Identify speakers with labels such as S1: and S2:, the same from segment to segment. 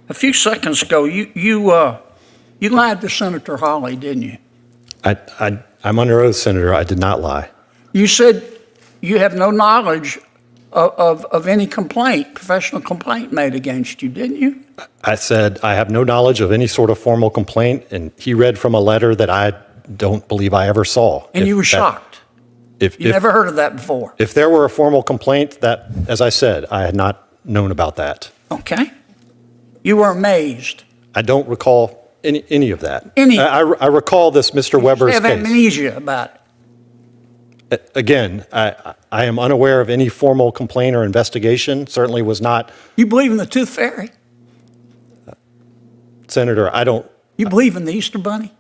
S1: A few seconds ago, you lied to Senator Hawley, didn't you?
S2: I'm under oath, Senator. I did not lie.
S1: You said you have no knowledge of any complaint, professional complaint made against you, didn't you?
S2: I said I have no knowledge of any sort of formal complaint, and he read from a letter that I don't believe I ever saw.
S1: And you were shocked. You never heard of that before.
S2: If there were a formal complaint, that, as I said, I had not known about that.
S1: Okay. You were amazed.
S2: I don't recall any of that. I recall this Mr. Weber's case.
S1: You have amnesia about it.
S2: Again, I am unaware of any formal complaint or investigation. Certainly was not.
S1: You believe in the Tooth Fairy?
S2: Senator, I don't.
S1: You believe in the Easter Bunny?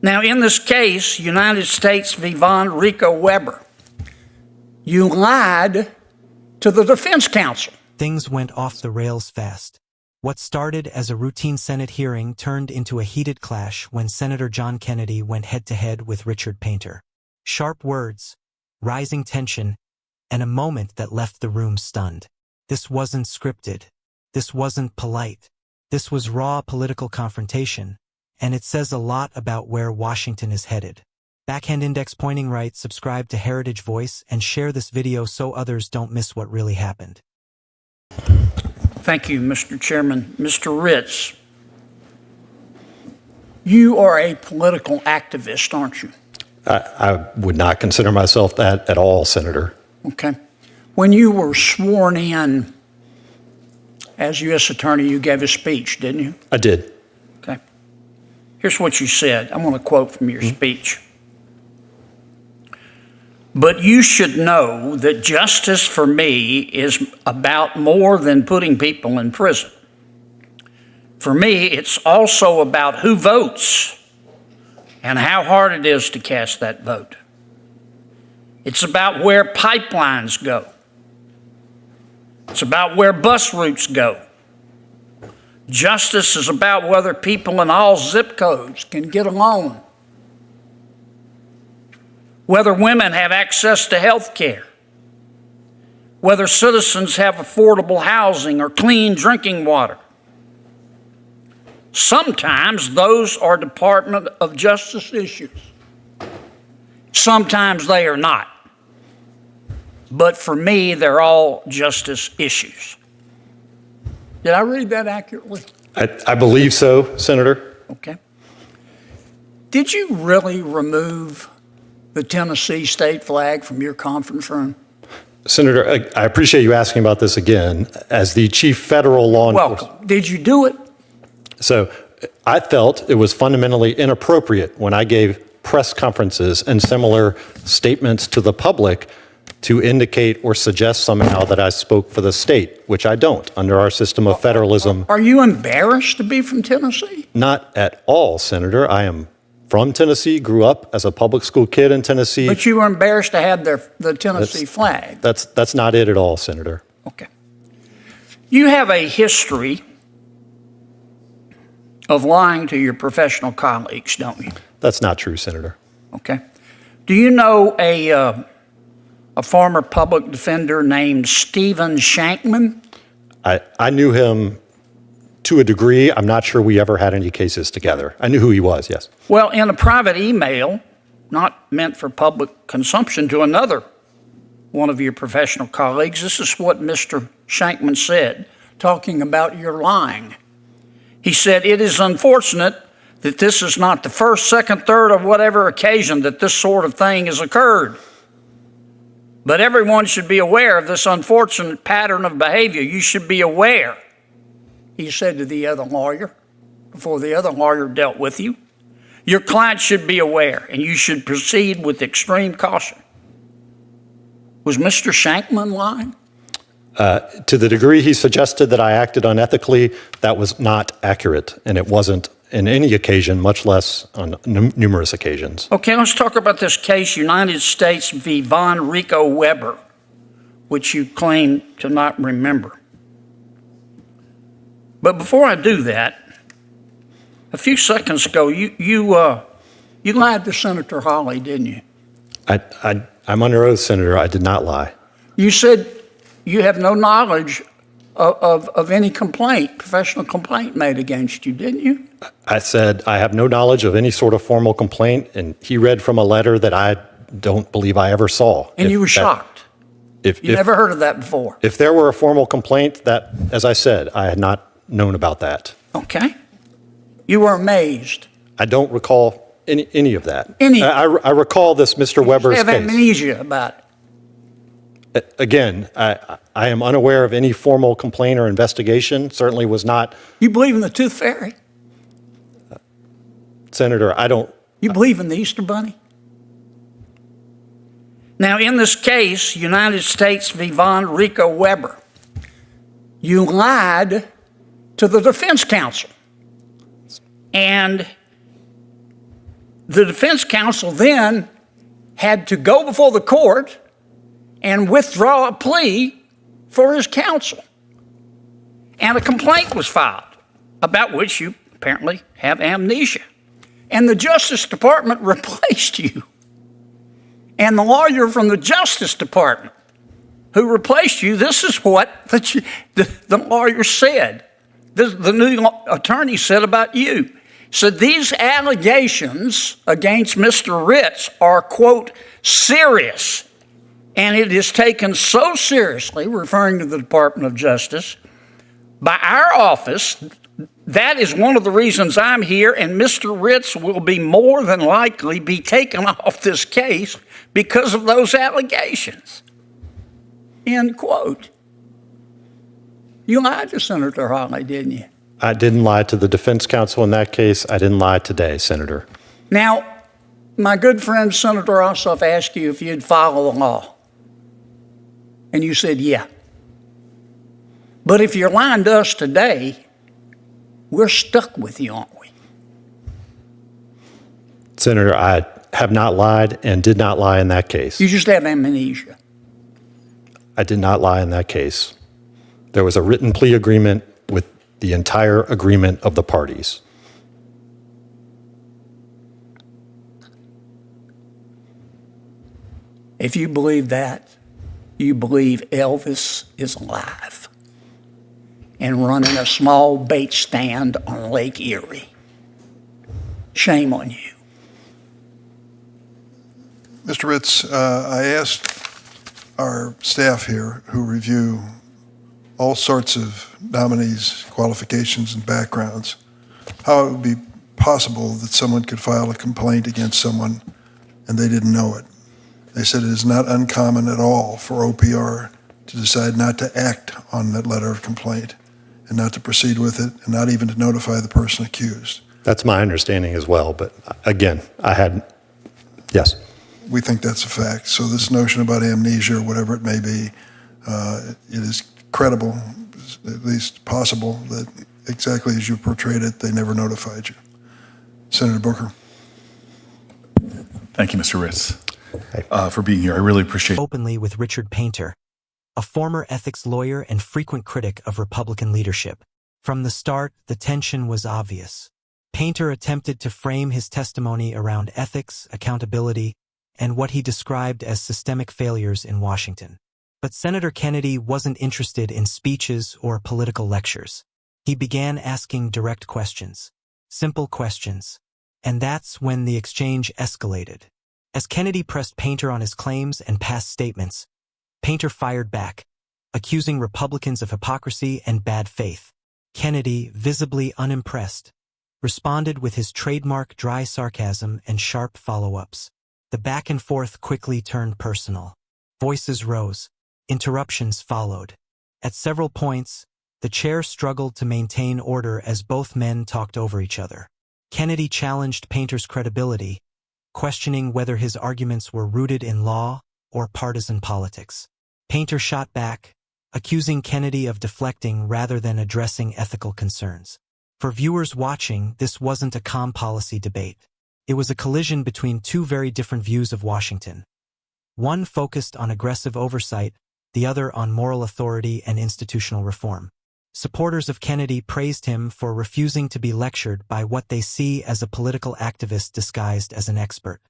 S1: Now, in this case, United States v. Von Rico Weber, you lied to the defense counsel.
S3: Things went off the rails fast. What started as a routine Senate hearing turned into a heated clash when Senator John Kennedy went head-to-head with Richard Painter. Sharp words, rising tension, and a moment that left the room stunned. This wasn't scripted. This wasn't polite. This was raw political confrontation, and it says a lot about where Washington is headed. Backhand index pointing right, subscribe to Heritage Voice, and share this video so others don't miss what really happened.
S1: Thank you, Mr. Chairman. Mr. Ritz, you are a political activist, aren't you?
S2: I would not consider myself that at all, Senator.
S1: Okay. When you were sworn in as U.S. Attorney, you gave a speech, didn't you?
S2: I did.
S1: Okay. Here's what you said. I'm going to quote from your speech. But you should know that justice for me is about more than putting people in prison. For me, it's also about who votes and how hard it is to cast that vote. It's about where pipelines go. It's about where bus routes go. Justice is about whether people in all zip codes can get a loan, whether women have access to health care, whether citizens have affordable housing or clean drinking water. Sometimes those are Department of Justice issues. Sometimes they are not. But for me, they're all justice issues. Did I read that accurately?
S2: I believe so, Senator.
S1: Okay. Did you really remove the Tennessee state flag from your conference room?
S2: Senator, I appreciate you asking about this again. As the chief federal law enforcement.
S1: Welcome. Did you do it?
S2: So I felt it was fundamentally inappropriate when I gave press conferences and similar statements to the public to indicate or suggest somehow that I spoke for the state, which I don't under our system of federalism.
S1: Are you embarrassed to be from Tennessee?
S2: Not at all, Senator. I am from Tennessee, grew up as a public school kid in Tennessee.
S1: But you were embarrassed to have the Tennessee flag.
S2: That's not it at all, Senator.
S1: Okay. You have a history of lying to your professional colleagues, don't you?
S2: That's not true, Senator.
S1: Okay. Do you know a former public defender named Stephen Shankman?
S2: I knew him to a degree. I'm not sure we ever had any cases together. I knew who he was, yes.
S1: Well, in a private email, not meant for public consumption, to another one of your professional colleagues, this is what Mr. Shankman said, talking about your lying. He said, "It is unfortunate that this is not the first, second, third, or whatever occasion that this sort of thing has occurred. But everyone should be aware of this unfortunate pattern of behavior. You should be aware," he said to the other lawyer, before the other lawyer dealt with you. "Your client should be aware, and you should proceed with extreme caution." Was Mr. Shankman lying?
S2: To the degree he suggested that I acted unethically, that was not accurate, and it wasn't in any occasion, much less on numerous occasions.
S1: Okay, let's talk about this case, United States v. Von Rico Weber, which you claim to not remember. But before I do that, a few seconds ago, you lied to Senator Hawley, didn't you?
S2: I'm under oath, Senator. I did not lie.
S1: You said you have no knowledge of any complaint, professional complaint made against you, didn't you?
S2: I said, I have no knowledge of any sort of formal complaint, and he read from a letter that I don't believe I ever saw.
S1: And you were shocked.
S2: If
S1: Never heard of that before.
S2: If there were a formal complaint, that, as I said, I had not known about that.
S1: Okay. You were amazed.
S2: I don't recall any of that.
S1: Any.
S2: I recall this Mr. Weber's
S1: You have
S2: case.
S1: amnesia about it.
S2: Again, I am unaware of any formal complaint or investigation. Certainly was not.
S1: You believe in the Tooth Fairy?
S2: Senator, I don't.
S1: You believe in the Easter Bunny? Now, in this case, United States v. Von Rico Weber, you lied to the defense counsel. And the defense counsel then had to go before the court and withdraw a plea for his counsel. And a complaint was filed, about which you apparently have amnesia. And the Justice Department replaced you. And the lawyer from the Justice Department who replaced you, this is what the lawyer said. The new attorney said about you. He said, these allegations against Mr. Ritz are, quote, serious. And it is taken so seriously, referring to the Department of Justice, by our office. That is one of the reasons I'm here, and Mr. Ritz will be more than likely be taken off this case because of those allegations. End quote. You lied to Senator Hawley, didn't you?
S2: I didn't lie to the defense counsel in that case. I didn't lie today, Senator.
S1: Now, my good friend Senator Ossoff asked you if you'd follow the law. And you said, yeah. But if you're lying to us today, we're stuck with you, aren't we?
S2: Senator, I have not lied and did not lie in that case.
S1: You just have amnesia.
S2: I did not lie in that case. There was a written plea agreement with the entire agreement of the parties.
S1: If you believe that, you believe Elvis is alive and running a small bait stand on Lake Erie. Shame on you.
S4: Mr. Ritz, I asked our staff here who review all sorts of nominees' qualifications and backgrounds, how it would be possible that someone could file a complaint against someone and they didn't know it. They said it is not uncommon at all for OPR to decide not to act on that letter of complaint and not to proceed with it and not even to notify the person accused.
S2: That's my understanding as well, but again, yes.
S4: We think that's a fact. So this notion about amnesia or whatever it may be, it is credible, at least possible, that exactly as you portrayed it, they never notified you. Senator Booker.
S5: Thank you, Mr. Ritz, for being here. I really appreciate it.
S3: Openly with Richard Painter, a former ethics lawyer and frequent critic of Republican leadership. From the start, the tension was obvious. Painter attempted to frame his testimony around ethics, accountability, and what he described as systemic failures in Washington. But Senator Kennedy wasn't interested in speeches or political lectures. He began asking direct questions, simple questions, and that's when the exchange escalated. As Kennedy pressed Painter on his claims and past statements, Painter fired back, accusing Republicans of hypocrisy and bad faith. Kennedy, visibly unimpressed, responded with his trademark dry sarcasm and sharp follow-ups. The back and forth quickly turned personal. Voices rose. Interruptions followed. At several points, the chair struggled to maintain order as both men talked over each other. Kennedy challenged Painter's credibility, questioning whether his arguments were rooted in law or partisan politics. Painter shot back, accusing Kennedy of deflecting rather than addressing ethical concerns. For viewers watching, this wasn't a calm policy debate. It was a collision between two very different views of Washington. One focused on aggressive oversight, the other on moral authority and institutional reform. Supporters of Kennedy praised him for refusing to be lectured by what they see as a political activist disguised as an expert.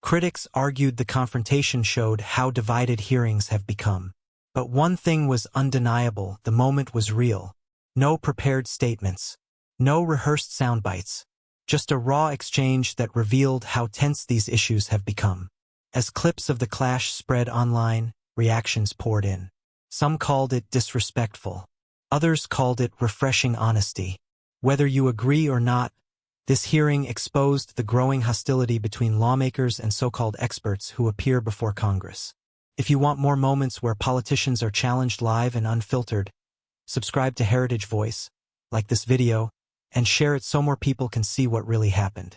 S3: Critics argued the confrontation showed how divided hearings have become. But one thing was undeniable: the moment was real. No prepared statements. No rehearsed sound bites. Just a raw exchange that revealed how tense these issues have become. As clips of the clash spread online, reactions poured in. Some called it disrespectful. Others called it refreshing honesty. Whether you agree or not, this hearing exposed the growing hostility between lawmakers and so-called experts who appear before Congress. If you want more moments where politicians are challenged live and unfiltered, subscribe to Heritage Voice, like this video, and share it so more people can see what really happened.